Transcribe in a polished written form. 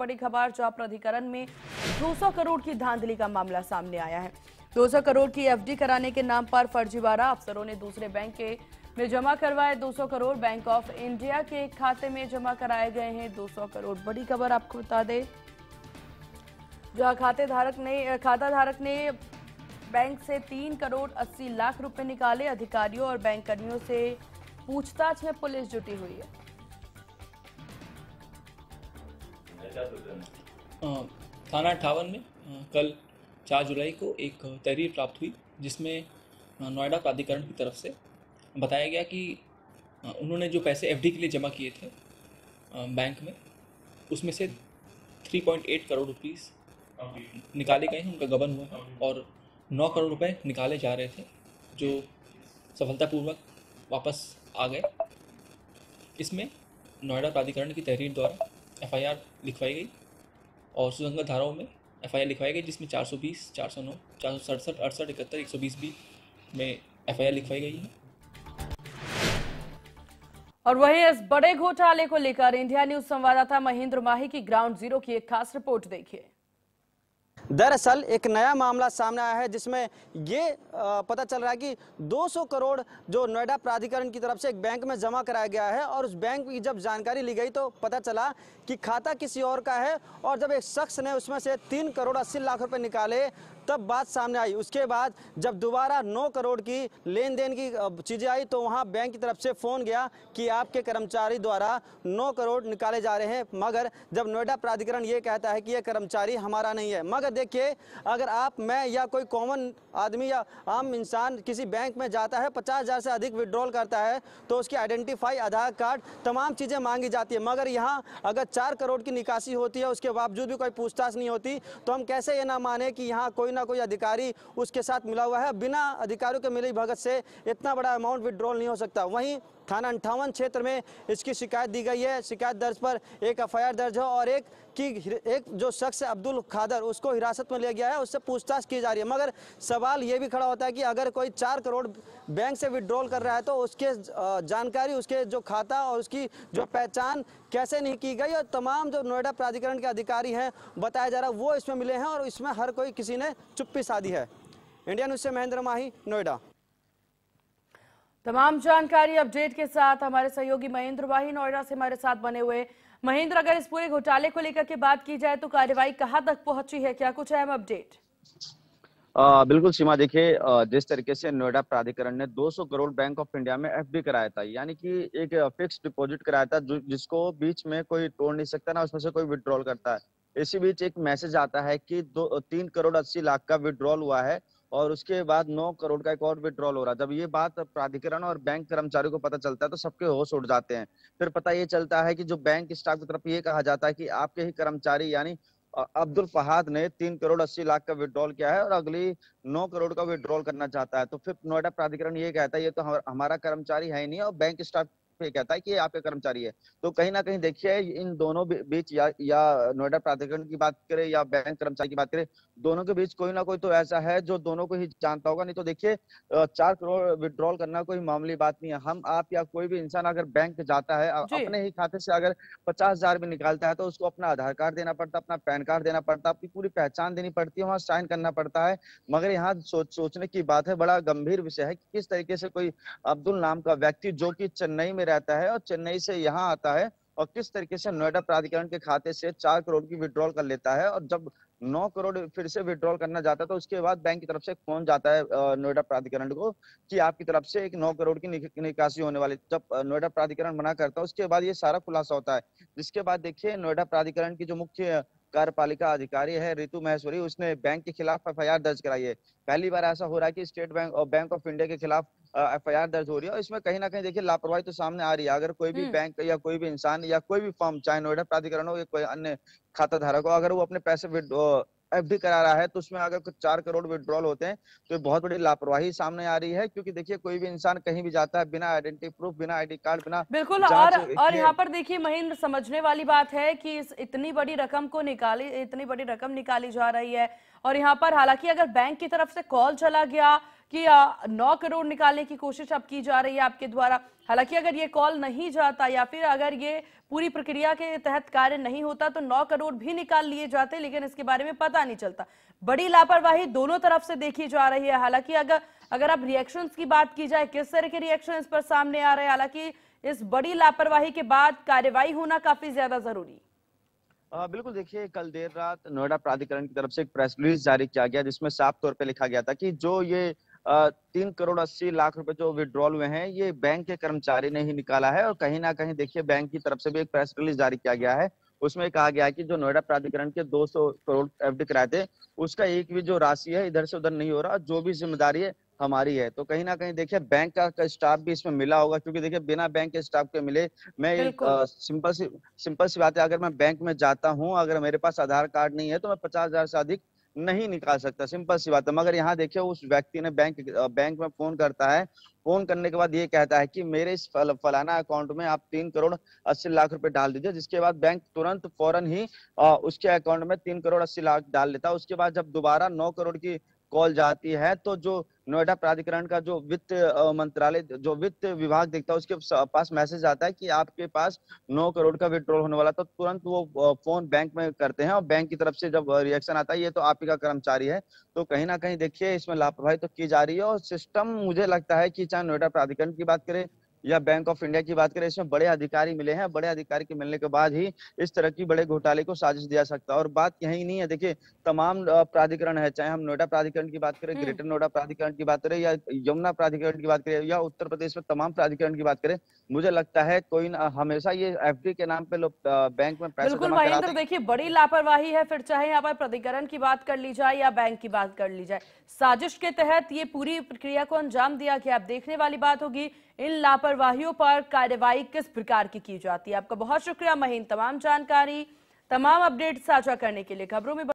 बड़ी खबर, जहां प्राधिकरण में 200 करोड़ की धांधली का मामला सामने आया है। 200 करोड़ की एफडी कराने के नाम पर फर्जीवाड़ा अफसरों ने दूसरे बैंक में जमा करवाए 200 करोड़। बैंक ऑफ इंडिया के खाते में जमा कराए गए हैं 200 करोड़। बड़ी खबर आपको बता दें, जहां खाता धारक ने बैंक से 3 करोड़ 80 लाख रुपए निकाले। अधिकारियों और बैंक कर्मियों से पूछताछ में पुलिस जुटी हुई है। थाना 58 में कल 4 जुलाई को एक तहरीर प्राप्त हुई, जिसमें नोएडा प्राधिकरण की तरफ से बताया गया कि उन्होंने जो पैसे एफडी के लिए जमा किए थे बैंक में, उसमें से 3.8 करोड़ रुपीस निकाले गए हैं, उनका गबन हुआ है और 9 करोड़ रुपए निकाले जा रहे थे, जो सफलतापूर्वक वापस आ गए। इसमें नोएडा प्राधिकरण की तहरीर द्वारा एफआईआर लिखवाई गई और सुसंगत धाराओं में एफआईआर लिखवाई गई, जिसमें 420, 409, 467, 68, 71, 120 भी में एफआईआर लिखवाई गई है। और वहीं इस बड़े घोटाले को लेकर इंडिया न्यूज संवाददाता महेंद्र माही की ग्राउंड जीरो की एक खास रिपोर्ट देखिए। दरअसल एक नया मामला सामने आया है, जिसमें ये पता चल रहा है कि 200 करोड़ जो नोएडा प्राधिकरण की तरफ से एक बैंक में जमा कराया गया है, और उस बैंक की जब जानकारी ली गई तो पता चला कि खाता किसी और का है। और जब एक शख्स ने उसमें से 3 करोड़ 80 लाख रुपए निकाले, तब बात सामने आई। उसके बाद जब दोबारा 9 करोड़ की लेन देन की चीज़ें आई, तो वहाँ बैंक की तरफ से फ़ोन गया कि आपके कर्मचारी द्वारा 9 करोड़ निकाले जा रहे हैं। मगर जब नोएडा प्राधिकरण ये कहता है कि ये कर्मचारी हमारा नहीं है। मगर देखिए, अगर आप, मैं या कोई कॉमन आदमी या आम इंसान किसी बैंक में जाता है, 50,000 से अधिक विड्रॉल करता है, तो उसकी आइडेंटिफाई, आधार कार्ड, तमाम चीज़ें मांगी जाती है। मगर यहाँ अगर 4 करोड़ की निकासी होती है, उसके बावजूद भी कोई पूछताछ नहीं होती, तो हम कैसे ये ना माने कि यहाँ कोई ना कोई अधिकारी उसके साथ मिला हुआ है। बिना अधिकारियों के मिली भगत से इतना बड़ा अमाउंट विड्रॉल नहीं हो सकता। वहीं थाना 58 क्षेत्र में इसकी शिकायत दी गई है। शिकायत दर्ज पर एक एफआईआर दर्ज है और एक जो शख्स है अब्दुल खादर, उसको हिरासत में लिया गया है, उससे पूछताछ की जा रही है। मगर सवाल ये भी खड़ा होता है कि अगर कोई 4 करोड़ बैंक से विड्रॉल कर रहा है, तो उसके जानकारी, उसके जो खाता और उसकी जो पहचान कैसे नहीं की गई। और तमाम जो नोएडा प्राधिकरण के अधिकारी हैं, बताया जा रहा है, वो इसमें मिले हैं और इसमें हर कोई, किसी ने चुप्पी साधी है। इंडिया न्यूज से महेंद्र माही, नोएडा। तमाम जानकारी अपडेट के साथ हमारे सहयोगी महेंद्र माही नोएडा से हमारे साथ बने हुए। महेंद्र, अगर इस पूरे घोटाले को लेकर के बात की जाए तो कार्रवाई कहां तक पहुंची है, क्या कुछ अहम अपडेट? बिल्कुल सीमा, देखिए जिस तरीके से नोएडा प्राधिकरण ने 200 करोड़ बैंक ऑफ इंडिया में एफडी कराया था, यानी कि एक फिक्स डिपॉजिट कराया था, जिसको बीच में कोई तोड़ नहीं सकता, ना उसमें से कोई विड्रॉल करता है। इसी बीच एक मैसेज आता है कि 3 करोड़ 80 लाख का विड्रॉल हुआ है और उसके बाद 9 करोड़ का एक और विड्रॉल हो रहा है। जब ये बात प्राधिकरण और बैंक कर्मचारियों को पता चलता है तो सबके होश उड़ जाते हैं। फिर पता ये चलता है कि जो बैंक स्टाफ की तरफ ये कहा जाता है कि आपके ही कर्मचारी यानी अब्दुल फहाद ने 3 करोड़ 80 लाख का विड्रॉल किया है और अगली 9 करोड़ का विड्रॉल करना चाहता है। तो फिर नोएडा प्राधिकरण ये कहता है ये तो हमारा कर्मचारी है ही नहीं, और बैंक स्टाफ ये कहता है कि ये आपके कर्मचारी है। तो कहीं ना कहीं देखिए, इन दोनों बीच या नोएडा प्राधिकरण की बात करें या बैंक कर्मचारी की बात करें, दोनों के बीच कोई ना कोई तो ऐसा है जो दोनों को ही जानता होगा। नहीं तो देखिए, 4 करोड़ विड्रॉल करना कोई मामूली बात नहीं है। हम, आप या कोई भी इंसान अगर बैंक जाता है, अपने ही खाते से अगर 50,000 भी निकालता है, तो उसको अपना आधार कार्ड देना पड़ता, अपना पैन कार्ड देना पड़ता, अपनी पूरी पहचान देनी पड़ती है, वहाँ साइन करना पड़ता है। मगर यहाँ सोचने की बात है, बड़ा गंभीर विषय है कि किस तरीके से कोई अब्दुल नाम का व्यक्ति जो कि चेन्नई में रहता है और चेन्नई से यहाँ आता है, और किस तरीके से नोएडा प्राधिकरण के खाते से 4 करोड़ की विड्रॉल कर लेता है। और जब 9 करोड़ फिर से विड्रॉल करना जाता है, तो उसके बाद बैंक की तरफ से फोन जाता है नोएडा प्राधिकरण को कि आपकी तरफ से एक 9 करोड़ की निकासी होने वाली। जब नोएडा प्राधिकरण मना करता है, उसके बाद ये सारा खुलासा होता है। जिसके बाद देखिए, नोएडा प्राधिकरण की जो मुख्य कार्यपालिका अधिकारी है रितु महेश्वरी, उसने बैंक के खिलाफ एफआईआर दर्ज कराई है। पहली बार ऐसा हो रहा है कि स्टेट बैंक और बैंक ऑफ इंडिया के खिलाफ एफआईआर दर्ज हो रही है, और इसमें कहीं ना कहीं देखिए लापरवाही तो सामने आ रही है। अगर कोई भी बैंक या कोई भी इंसान या कोई भी फर्म, चाहे नोएडा प्राधिकरण हो या कोई अन्य खाता धारक हो, अगर वो अपने पैसे एफडी करा रहा है, तो उसमें अगर कुछ 4 करोड़ विड्रॉल होते हैं, तो बहुत बड़ी लापरवाही सामने आ रही है। क्योंकि देखिए, कोई भी इंसान कहीं भी जाता है बिना आइडेंटिटी प्रूफ, बिना आईडी कार्ड, बिना बिल्कुल। और यहाँ पर देखिए महेंद्र, समझने वाली बात है कि इतनी बड़ी रकम निकाली जा रही है, और यहाँ पर हालांकि अगर बैंक की तरफ से कॉल चला गया कि 9 करोड़ निकालने की कोशिश अब की जा रही है आपके द्वारा। हालांकि अगर ये कॉल नहीं जाता या फिर अगर ये पूरी प्रक्रिया के तहत कार्य नहीं होता तो 9 करोड़ भी निकाल लिए जाते, लेकिन इसके बारे में पता नहीं चलता। बड़ी लापरवाही दोनों तरफ से देखी जा रही है। हालांकि अगर अब रिएक्शंस की बात की जाए, किस तरह के रिएक्शन इस पर सामने आ रहे हैं? हालांकि इस बड़ी लापरवाही के बाद कार्रवाई होना काफी ज्यादा जरूरी। बिल्कुल, देखिए कल देर रात नोएडा प्राधिकरण की तरफ से एक प्रेस रिलीज जारी किया गया जिसमें साफ तौर पे लिखा गया था कि जो ये 3 करोड़ 80 लाख रुपए जो विड्रॉल हुए हैं ये बैंक के कर्मचारी ने ही निकाला है। और कहीं ना कहीं देखिए बैंक की तरफ से भी एक प्रेस रिलीज जारी किया गया है, उसमें कहा गया है कि जो नोएडा प्राधिकरण के 200 करोड़ एफडी कराए थे उसका एक भी जो राशि है इधर से उधर नहीं हो रहा, जो भी जिम्मेदारी है हमारी है। तो कहीं ना कहीं देखिए बैंक का स्टाफ भी इसमें मिला होगा, क्योंकि देखिए बिना बैंक के स्टाफ के मिले मैं एक बिल्कुल। सिंपल सी बात है, अगर मैं बैंक में जाता हूं अगर मेरे पास आधार कार्ड नहीं है तो मैं 50,000 से अधिक नहीं निकाल सकता, सिंपल सी बात है। मगर यहाँ देखिए उस व्यक्ति ने बैंक में फोन करता है, फोन करने के बाद ये कहता है कि मेरे इस फलाना अकाउंट में आप 3 करोड़ 80 लाख रुपए डाल दीजिए, जिसके बाद बैंक तुरंत फौरन ही उसके अकाउंट में 3 करोड़ 80 लाख डाल देता है। उसके बाद जब दोबारा 9 करोड़ की कॉल जाती है तो जो नोएडा प्राधिकरण का जो वित्त मंत्रालय जो वित्त विभाग देखता है उसके पास मैसेज आता है कि आपके पास 9 करोड़ का विड्रॉल होने वाला, तो तुरंत वो फोन बैंक में करते हैं और बैंक की तरफ से जब रिएक्शन आता है ये तो आप ही का कर्मचारी है। तो कहीं ना कहीं देखिए इसमें लापरवाही तो की जा रही है और सिस्टम मुझे लगता है कि चाहे नोएडा प्राधिकरण की बात करें या बैंक ऑफ इंडिया की बात करें, इसमें बड़े अधिकारी मिले हैं। बड़े अधिकारी के मिलने के बाद ही इस तरह की बड़े घोटाले को साजिश दिया सकता है। और बात यही नहीं है, देखिए तमाम प्राधिकरण है, चाहे हम नोएडा प्राधिकरण की बात करें, ग्रेटर नोएडा प्राधिकरण की बात करें या यमुना प्राधिकरण की बात करें या उत्तर प्रदेश में तमाम प्राधिकरण की बात करें, मुझे लगता है कोई हमेशा ये एफडी के नाम पे लोग बैंक में पैसा बिल्कुल जमा महेंद्र, कराते हैं। देखिए बड़ी लापरवाही है, फिर चाहे यहाँ पर प्राधिकरण की बात कर ली जाए या बैंक की बात कर ली जाए, साजिश के तहत ये पूरी प्रक्रिया को अंजाम दिया गया। अब देखने वाली बात होगी इन लापरवाहियों पर कार्रवाई किस प्रकार की जाती है। आपका बहुत शुक्रिया महीन, तमाम जानकारी तमाम अपडेट साझा करने के लिए। खबरों में